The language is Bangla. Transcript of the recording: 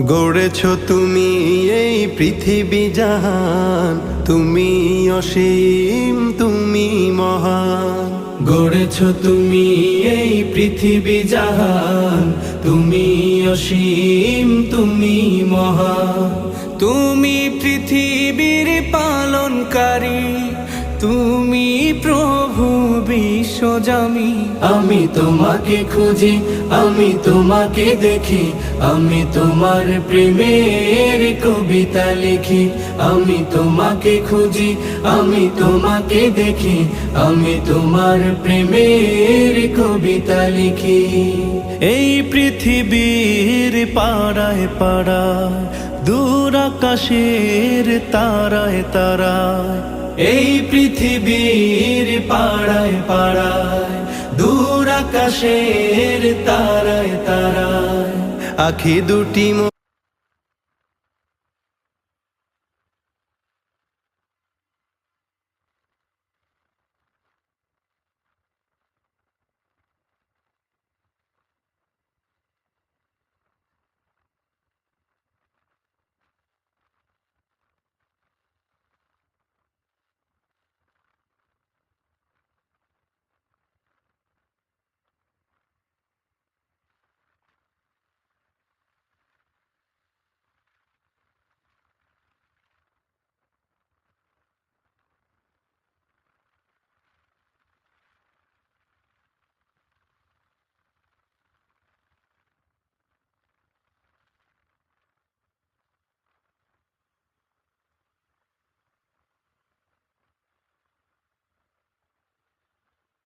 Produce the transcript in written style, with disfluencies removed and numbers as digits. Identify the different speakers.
Speaker 1: গড়েছ তুমি এই পৃথিবী জাহান, তুমি অসীম তুমি মহান।
Speaker 2: গড়েছ তুমি এই পৃথিবী জাহান, তুমি অসীম তুমি মহান। তুমি পৃথিবীর পালনকারী, তুমি প্রভু বিশ্বজামি। আমি তোমাকে খুঁজি, আমি তোমাকে দেখি, আমি তোমার প্রেমের কবিতা লিখি। আমি তোমাকে খুঁজি, আমি তোমাকে দেখি, আমি তোমার প্রেমের কবিতা লিখি।
Speaker 3: এই পৃথিবীর পাড়ায় পাড়ায়, দূর আকাশের তারায় তারায়,
Speaker 2: এই পৃথিবীর পাড়ায় পাড়ায়, দূর আকাশের তারায় তারায়,
Speaker 1: আখি দুটি